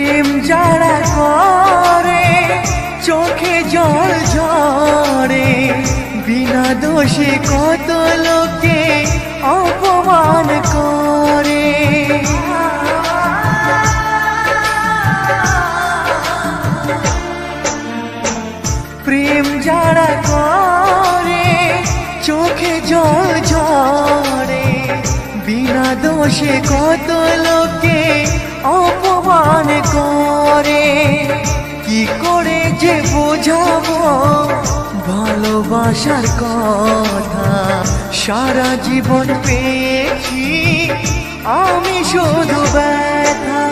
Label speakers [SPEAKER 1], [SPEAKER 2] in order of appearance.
[SPEAKER 1] প্রেম যারা করে চোখে জল ঝরে, বিনা দোষে কত লোকে অপমান করে। প্রেম যারা করে চোখে জল ঝরে, বিনা দোষে কত লোকে অপমান করে। কি করে যে বোঝাবো ভালোবাসার কথা, সারা জীবন পেয়েছি আমি শুধু ব্যথা।